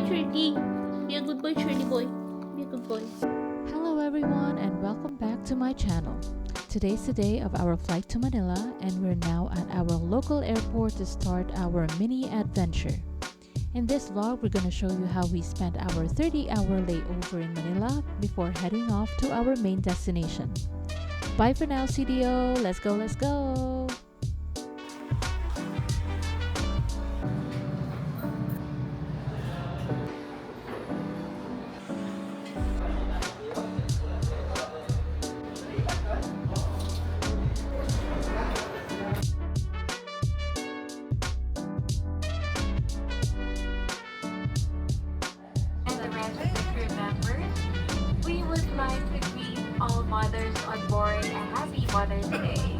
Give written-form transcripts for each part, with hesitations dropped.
boy, Shirley. Be a good boy, Shirley boy. Be a good boy. Hello everyone and welcome back to my channel. Today's the day of our flight to Manila and we're now at our local airport to start our mini adventure. In this vlog, we're going to show you how we spent our 30-hour layover in Manila before heading off to our main destination. Bye for now, CDO. Let's go, let's go! We would like to greet all mothers on board a happy Mother's Day.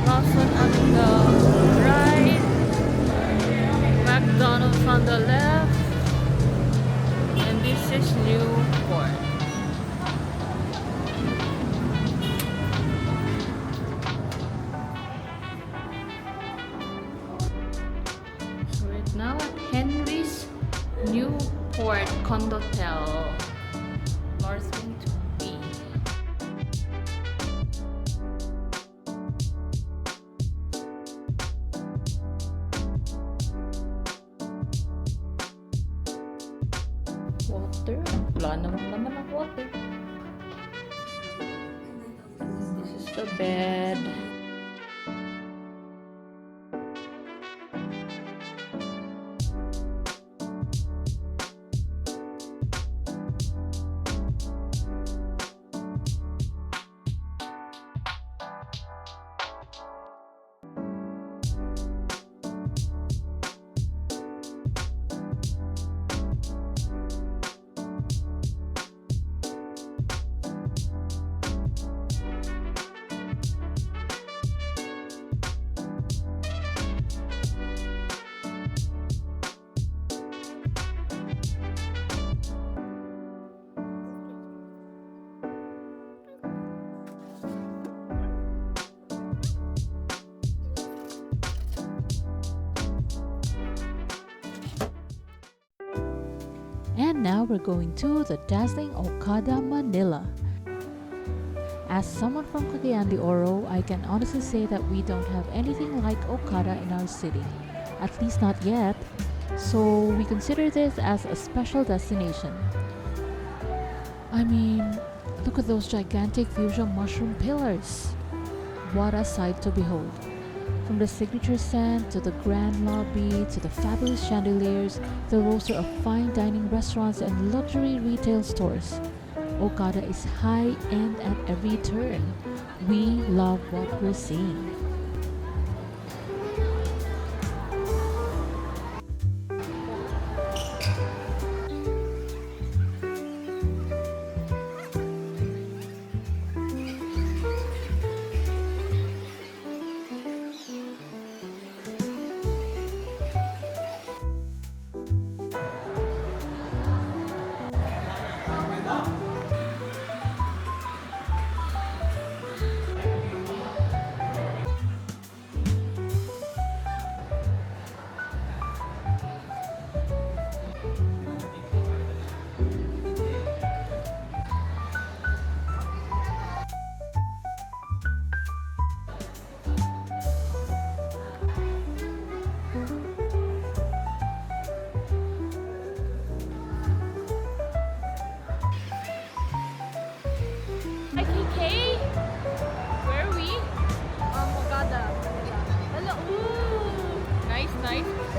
Lawson on the right, McDonald's on the left, and this is Newport. So right now at Henry's Newport Condotel, North Wing to B. Water. Wala naman ang water. This is the bed. And now we're going to the dazzling Okada Manila. As someone from Cagayan de Oro, I can honestly say that we don't have anything like Okada in our city, at least not yet, so we consider this as a special destination. I mean, look at those gigantic fuchsia mushroom pillars. What a sight to behold. From the signature scent to the grand lobby to the fabulous chandeliers, the roster of fine dining restaurants and luxury retail stores, Okada is high-end at every turn. We love what we're seeing.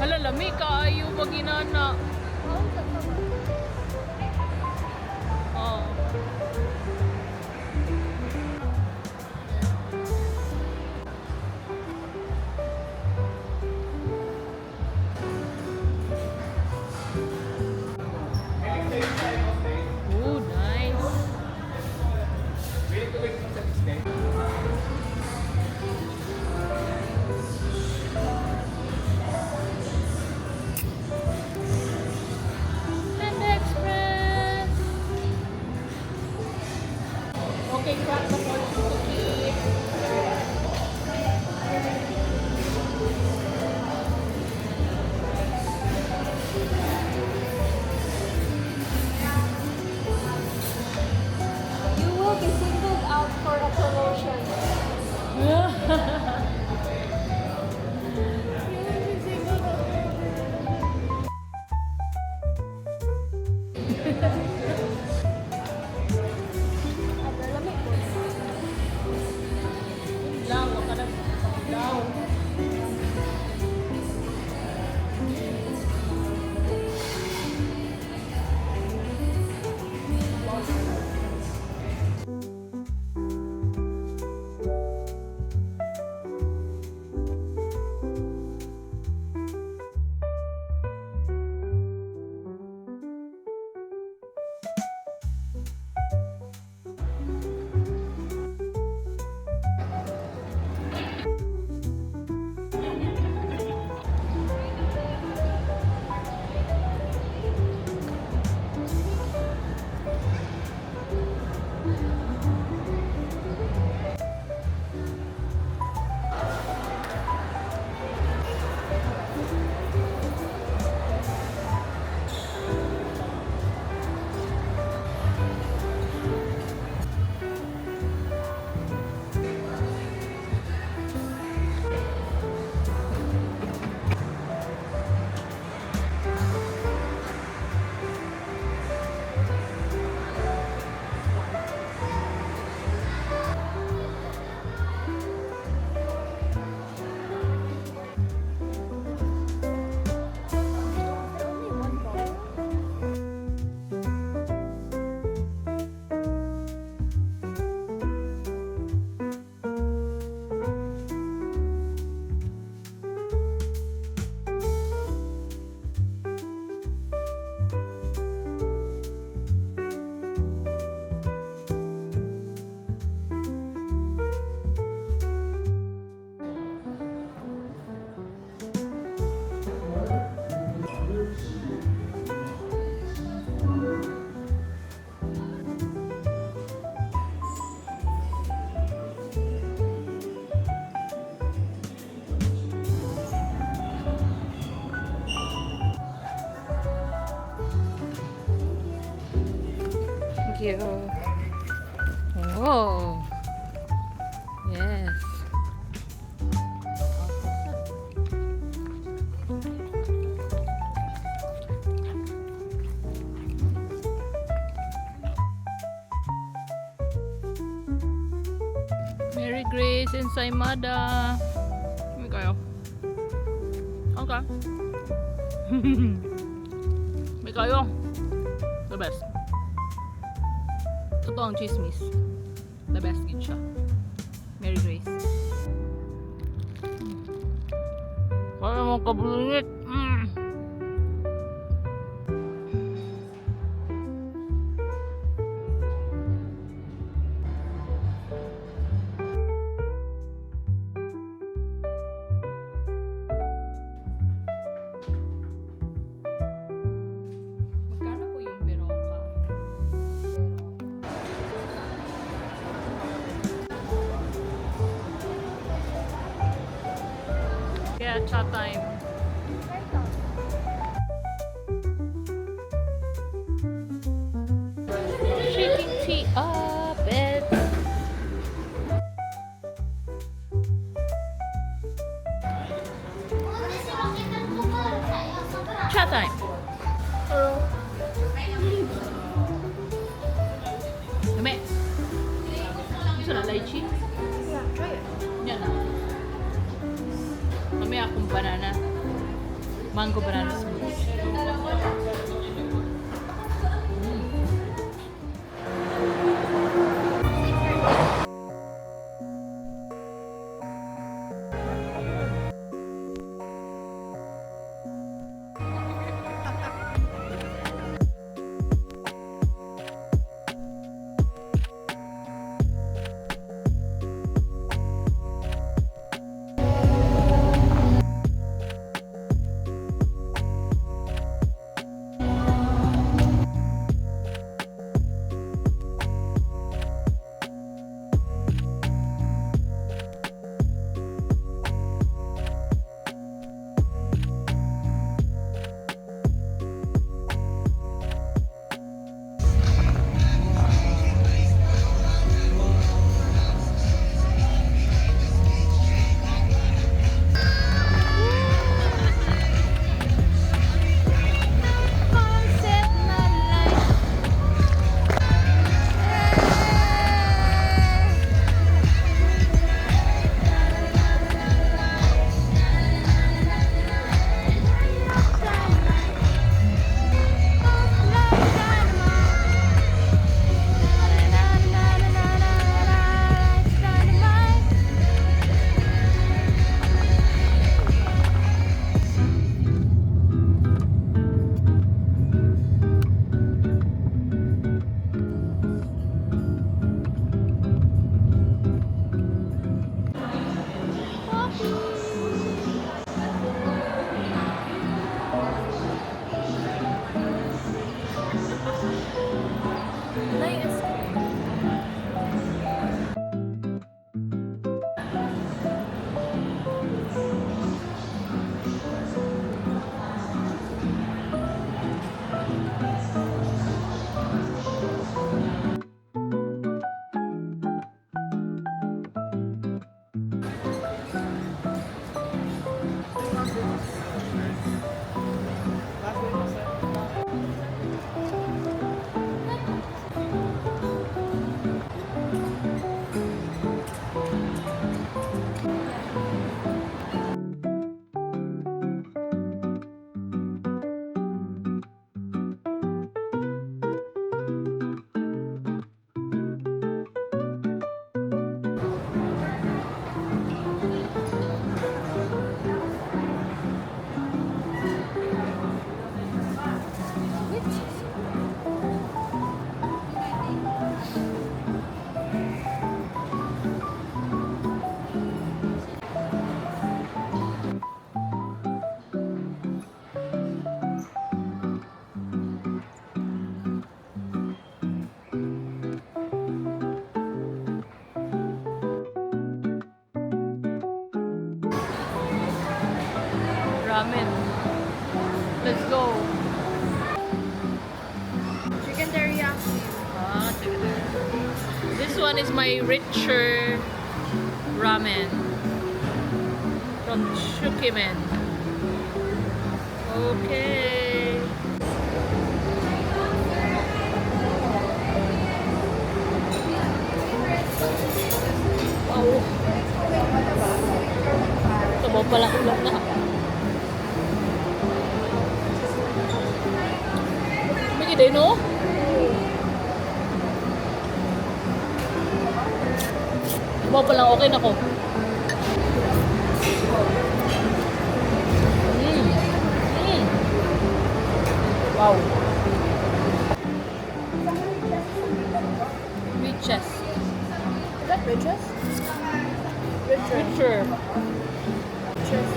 Hala, lami kaayo pag inana. Oh. Oh, nice. Panda Express. Okay, crack the fortune cookie. You will be singled out for a promotion. Ada lamig po. Lang, Okada. Lang. Thank you. Oh. Yes. Mary Grace and Saimada. Here kayo. Okay. May kayo. The best. Totoong chismis. The best gid siya. Mary Grace. Kaya mo kabulungit. Magkano po yung biroka? Kaya chat time. Shaking tea up it. Chat time. Dami. Gusto na lychee? Yeah, try it. Yan na. Kami akong banana. Mango banana smoothie. ramen. Let's go. Chicken teriyaki. Ah, chicken teriyaki. This one is my richer ramen from Tsukemen. Okay. Wow. Sabaw pala ulam na. May day, no? Sabaw pa lang, okay na ko. Wow. Riches. Is that riches? Richer. Riches.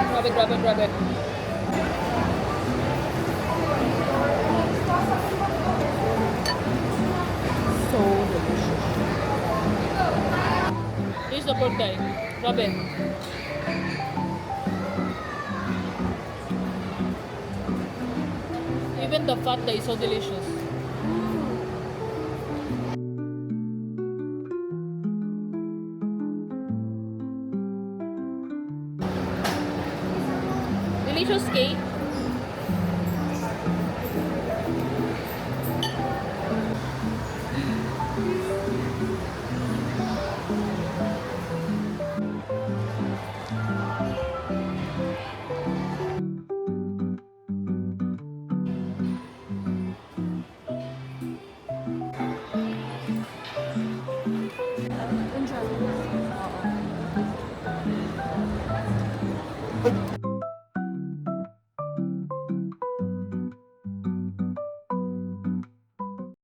Grabe, grabe, grabe. So delicious. This is the pork thigh. Grabe. Even the fat thigh is so delicious. Delicious cake. Enjoy.